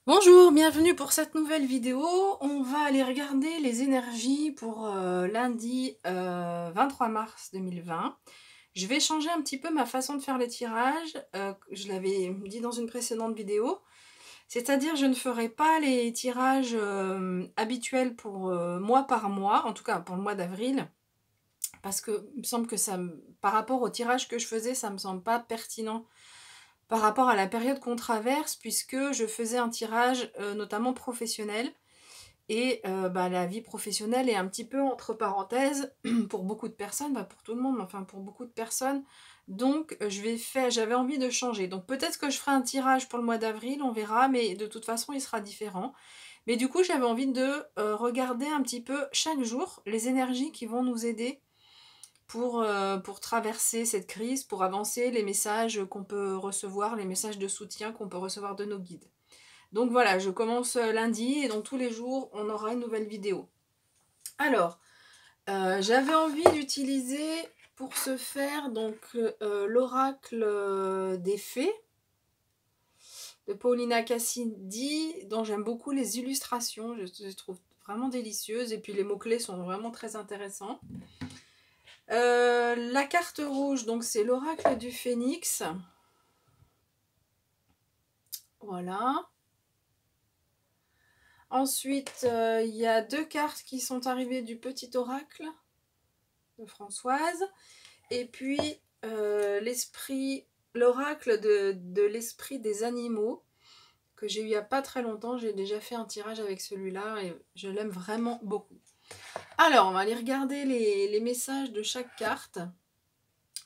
Bonjour, bienvenue pour cette nouvelle vidéo. On va aller regarder les énergies pour lundi 23 mars 2020. Je vais changer un petit peu ma façon de faire les tirages. Je l'avais dit dans une précédente vidéo. C'est-à-dire je ne ferai pas les tirages habituels pour mois par mois, en tout cas pour le mois d'avril. Parce que il me semble que par rapport au tirage que je faisais, ça me semble pas pertinent par rapport à la période qu'on traverse, puisque je faisais un tirage notamment professionnel, et la vie professionnelle est un petit peu entre parenthèses pour beaucoup de personnes, pour tout le monde, mais enfin pour beaucoup de personnes. Donc j'avais envie de changer. Donc peut-être que je ferai un tirage pour le mois d'avril, on verra, mais de toute façon il sera différent. Mais du coup j'avais envie de regarder un petit peu chaque jour les énergies qui vont nous aider pour traverser cette crise, pour avancer, les messages qu'on peut recevoir, les messages de soutien qu'on peut recevoir de nos guides. Donc voilà, je commence lundi et donc tous les jours, on aura une nouvelle vidéo. Alors, j'avais envie d'utiliser pour ce faire donc l'oracle des fées de Paulina Cassidy, dont j'aime beaucoup les illustrations, je les trouve vraiment délicieuses et puis les mots-clés sont vraiment très intéressants. La carte rouge, donc c'est l'oracle du phénix. Voilà. Ensuite, il y a deux cartes qui sont arrivées du petit oracle de Françoise. Et puis l'oracle de l'esprit des animaux, que j'ai eu il n'y a pas très longtemps. J'ai déjà fait un tirage avec celui-là et je l'aime vraiment beaucoup. Alors, on va aller regarder les messages de chaque carte.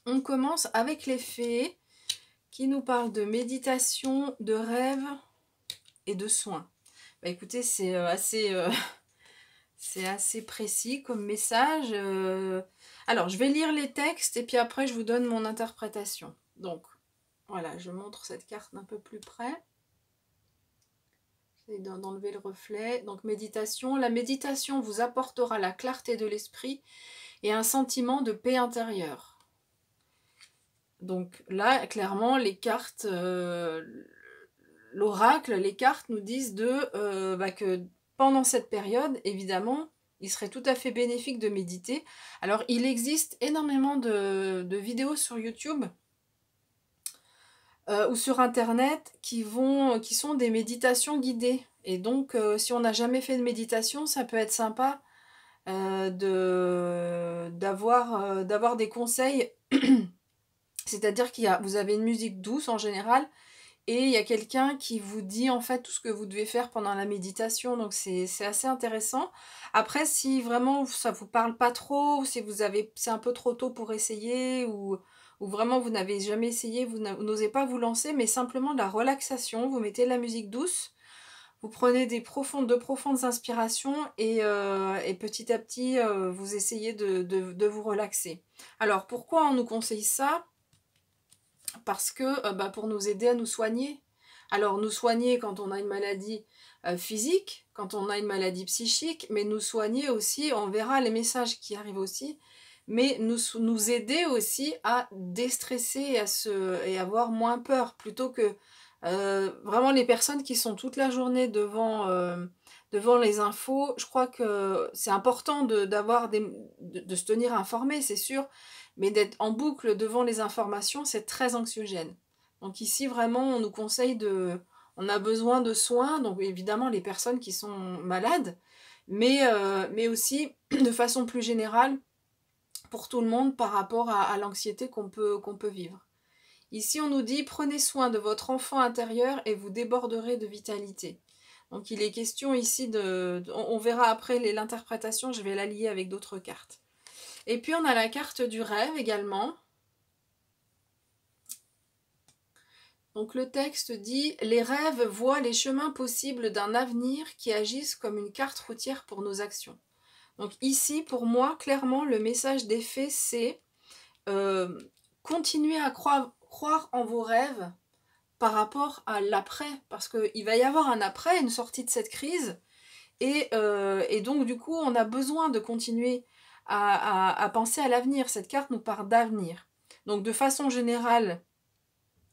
On commence avec les fées qui nous parlent de méditation, de rêve et de soins. Écoutez, c'est assez précis comme message. Alors, je vais lire les textes et puis après, je vous donne mon interprétation. Donc, voilà, je montre cette carte d'un peu plus près. J'essaie d'enlever le reflet. Donc, méditation. La méditation vous apportera la clarté de l'esprit et un sentiment de paix intérieure. Donc là, clairement, les cartes, l'oracle, les cartes nous disent que pendant cette période, évidemment, il serait tout à fait bénéfique de méditer. Alors, il existe énormément de vidéos sur YouTube ou sur Internet qui sont des méditations guidées. Et donc, si on n'a jamais fait de méditation, ça peut être sympa d'avoir des conseils. C'est-à-dire vous avez une musique douce en général, et il y a quelqu'un qui vous dit en fait tout ce que vous devez faire pendant la méditation, donc c'est assez intéressant. Après, si vraiment ça vous parle pas trop, si c'est un peu trop tôt pour essayer, ou vraiment vous n'avez jamais essayé, vous n'osez pas vous lancer, mais simplement de la relaxation, vous mettez de la musique douce, vous prenez de profondes inspirations et petit à petit vous essayez de vous relaxer. Alors pourquoi on nous conseille ça ? Parce que pour nous aider à nous soigner. Alors nous soigner quand on a une maladie physique, quand on a une maladie psychique, mais nous soigner aussi, on verra les messages qui arrivent aussi, mais nous aider aussi à déstresser et avoir moins peur, plutôt que vraiment les personnes qui sont toute la journée devant les infos. Je crois que c'est important de se tenir informé, c'est sûr, mais d'être en boucle devant les informations, c'est très anxiogène. Donc ici, vraiment, on nous conseille on a besoin de soins, donc évidemment les personnes qui sont malades, mais aussi de façon plus générale pour tout le monde par rapport à l'anxiété qu'on peut vivre. Ici, on nous dit « Prenez soin de votre enfant intérieur et vous déborderez de vitalité ». Donc il est question ici on verra après l'interprétation, je vais la lier avec d'autres cartes. Et puis on a la carte du rêve également. Donc le texte dit « Les rêves voient les chemins possibles d'un avenir qui agissent comme une carte routière pour nos actions ». Donc ici, pour moi, clairement, le message des fées, c'est continuez à croire en vos rêves par rapport à l'après, parce qu'il va y avoir un après, une sortie de cette crise, et donc du coup, on a besoin de continuer à penser à l'avenir. Cette carte nous parle d'avenir. Donc de façon générale,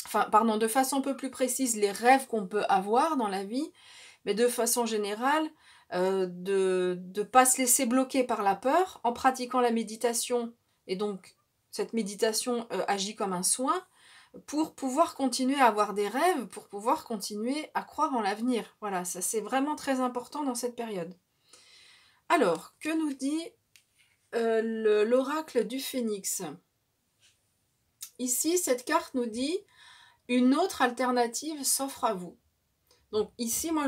enfin, pardon, de façon un peu plus précise, les rêves qu'on peut avoir dans la vie, mais de façon générale, de ne pas se laisser bloquer par la peur en pratiquant la méditation. Et donc, cette méditation agit comme un soin pour pouvoir continuer à avoir des rêves, pour pouvoir continuer à croire en l'avenir. Voilà, ça c'est vraiment très important dans cette période. Alors, que nous dit l'oracle du phénix? Ici, cette carte nous dit une autre alternative s'offre à vous. Donc ici, moi,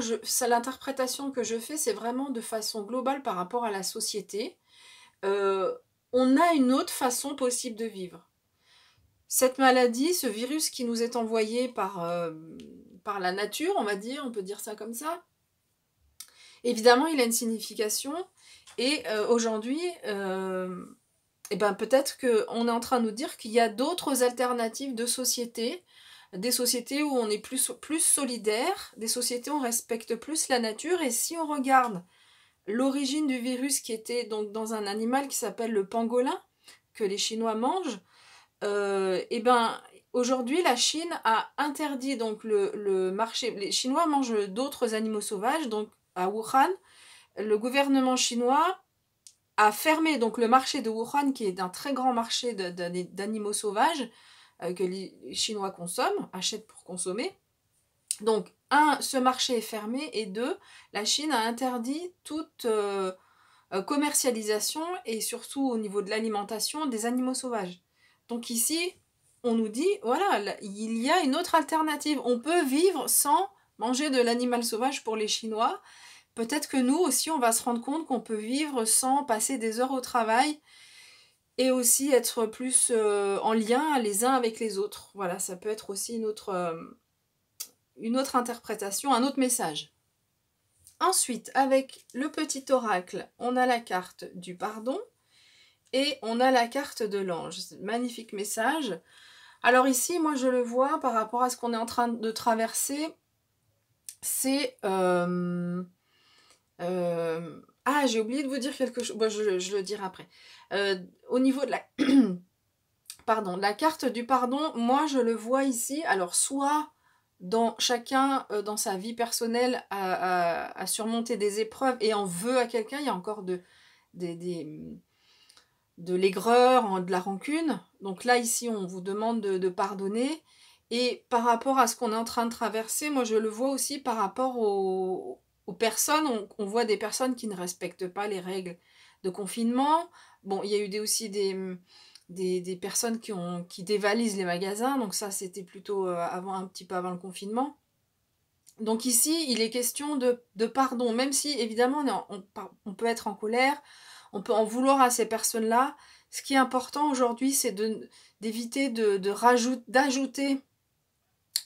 l'interprétation que je fais, c'est vraiment de façon globale par rapport à la société. On a une autre façon possible de vivre. Cette maladie, ce virus qui nous est envoyé par la nature, on va dire, on peut dire ça comme ça, évidemment, il a une signification. Et aujourd'hui, eh ben, peut-être qu'on est en train de nous dire qu'il y a d'autres alternatives de société, des sociétés où on est plus solidaire, des sociétés où on respecte plus la nature. Et si on regarde l'origine du virus qui était donc dans un animal qui s'appelle le pangolin, que les Chinois mangent, et ben aujourd'hui la Chine a interdit donc le marché. Les Chinois mangent d'autres animaux sauvages, donc à Wuhan, le gouvernement chinois a fermé donc le marché de Wuhan, qui est un très grand marché d'animaux sauvages que les Chinois consomment, achètent pour consommer. Donc, ce marché est fermé, et deux, la Chine a interdit toute commercialisation, et surtout au niveau de l'alimentation, des animaux sauvages. Donc ici, on nous dit, voilà, il y a une autre alternative. On peut vivre sans manger de l'animal sauvage pour les Chinois. Peut-être que nous aussi, on va se rendre compte qu'on peut vivre sans passer des heures au travail, et aussi être plus en lien les uns avec les autres. Voilà, ça peut être aussi une autre interprétation, un autre message. Ensuite, avec le petit oracle, on a la carte du pardon et on a la carte de l'ange. Magnifique message. Alors ici, moi je le vois par rapport à ce qu'on est en train de traverser. C'est... ah, j'ai oublié de vous dire quelque chose. Bon, je le dirai après. Au niveau de la... Pardon, la carte du pardon, moi je le vois ici. Alors soit dans chacun, dans sa vie personnelle, à surmonter des épreuves et en veut à quelqu'un. Il y a encore de l'aigreur, de la rancune. Donc là, ici, on vous demande de pardonner. Et par rapport à ce qu'on est en train de traverser, moi je le vois aussi par rapport aux personnes. On voit des personnes qui ne respectent pas les règles de confinement. Bon, il y a eu aussi des personnes qui dévalisent les magasins. Donc ça, c'était plutôt un petit peu avant le confinement. Donc ici, il est question de pardon, même si évidemment on peut être en colère, on peut en vouloir à ces personnes-là. Ce qui est important aujourd'hui, c'est d'éviter d'ajouter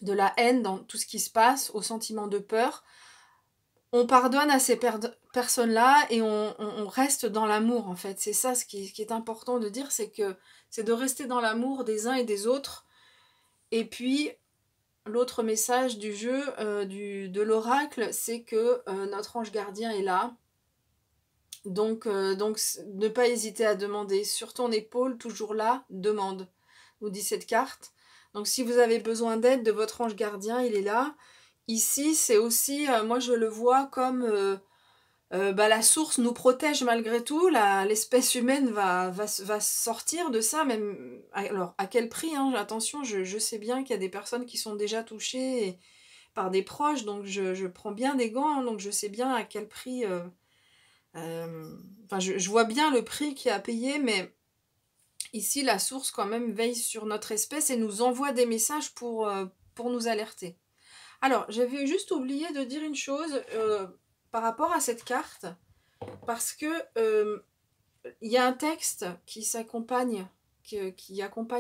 de la haine dans tout ce qui se passe, au sentiment de peur. On pardonne à ces personnes-là et on reste dans l'amour, en fait. C'est ça ce qui est important de dire, c'est de rester dans l'amour des uns et des autres. Et puis, l'autre message du jeu, de l'oracle, c'est que notre ange gardien est là. Donc, ne pas hésiter à demander. Sur ton épaule, toujours là, demande, nous dit cette carte. Donc si vous avez besoin d'aide de votre ange gardien, il est là. Ici, c'est aussi, moi je le vois comme la source nous protège malgré tout. L'espèce humaine va sortir de ça, même. Alors, à quel prix, hein, attention, je sais bien qu'il y a des personnes qui sont déjà touchées par des proches, donc je prends bien des gants, hein, donc je sais bien à quel prix... Enfin, je vois bien le prix qu'il y a à payer, mais ici, la source quand même veille sur notre espèce et nous envoie des messages pour nous alerter. Alors, j'avais juste oublié de dire une chose par rapport à cette carte, parce que il y a un texte qui accompagne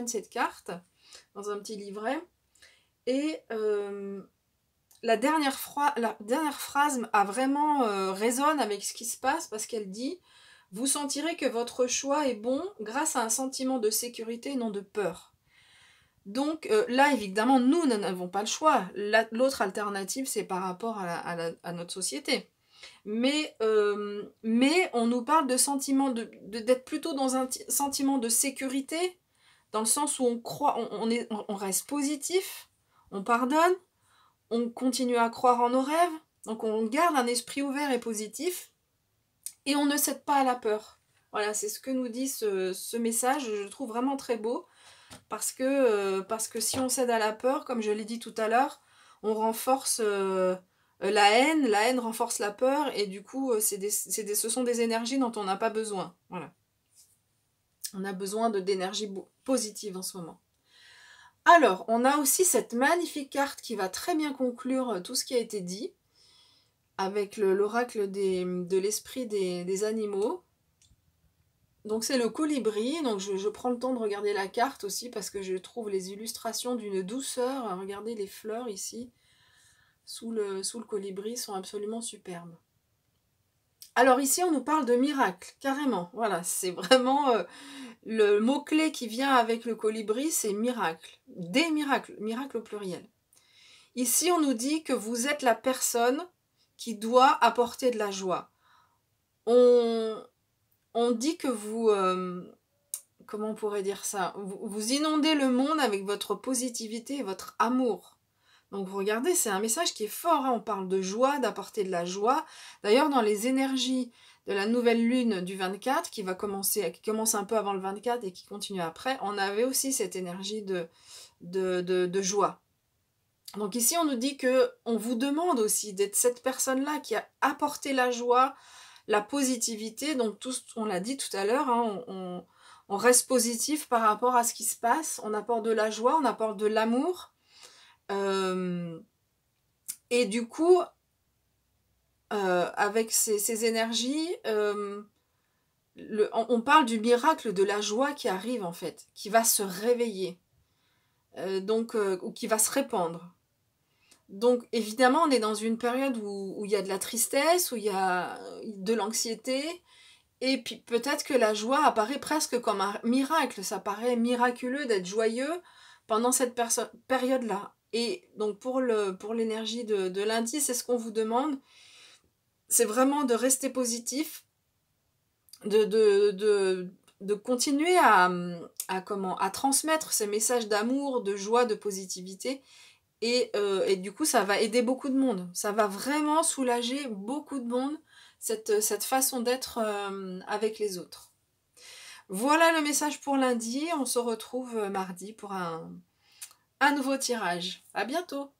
cette carte dans un petit livret, et la dernière phrase a vraiment résonne avec ce qui se passe, parce qu'elle dit « Vous sentirez que votre choix est bon grâce à un sentiment de sécurité et non de peur. » Donc là, évidemment, nous n'avons pas le choix. L'autre alternative, c'est par rapport à notre société. Mais on nous parle de sentiment d'être plutôt dans un sentiment de sécurité, dans le sens où on croit, on reste positif. On pardonne, on continue à croire en nos rêves, donc on garde un esprit ouvert et positif, et on ne cède pas à la peur. Voilà, c'est ce que nous dit ce message, je le trouve vraiment très beau, parce que si on cède à la peur, comme je l'ai dit tout à l'heure, on renforce la haine renforce la peur, et du coup, ce sont des énergies dont on n'a pas besoin. Voilà. On a besoin d'énergie positive en ce moment. Alors, on a aussi cette magnifique carte qui va très bien conclure tout ce qui a été dit, avec l'oracle de l'esprit des animaux. Donc c'est le colibri, donc je prends le temps de regarder la carte aussi, parce que je trouve les illustrations d'une douceur. Regardez les fleurs ici, sous le colibri, sont absolument superbes. Alors ici, on nous parle de miracle, carrément. Voilà, c'est vraiment le mot-clé qui vient avec le colibri, c'est miracle. Des miracles, miracle au pluriel. Ici, on nous dit que vous êtes la personne qui doit apporter de la joie. On dit que vous... comment on pourrait dire ça, vous inondez le monde avec votre positivité et votre amour. Donc vous regardez, c'est un message qui est fort, hein. On parle de joie, d'apporter de la joie. D'ailleurs, dans les énergies de la nouvelle lune du 24, qui commence un peu avant le 24 et qui continue après, on avait aussi cette énergie de joie. Donc ici, on nous dit que on vous demande aussi d'être cette personne-là qui a apporté la joie, la positivité. Donc on l'a dit tout à l'heure, hein, on reste positif par rapport à ce qui se passe. On apporte de la joie, on apporte de l'amour. Et du coup, avec ces énergies, on parle du miracle de la joie qui arrive en fait, qui va se réveiller, ou qui va se répandre. Donc évidemment, on est dans une période où il y a de la tristesse, où il y a de l'anxiété, et puis peut-être que la joie apparaît presque comme un miracle. Ça paraît miraculeux d'être joyeux pendant cette période-là. Et donc pour l'énergie de lundi, c'est ce qu'on vous demande. C'est vraiment de rester positif, de continuer à transmettre ces messages d'amour, de joie, de positivité. Et du coup, ça va aider beaucoup de monde. Ça va vraiment soulager beaucoup de monde, cette façon d'être avec les autres. Voilà le message pour lundi. On se retrouve mardi pour un nouveau tirage. À bientôt!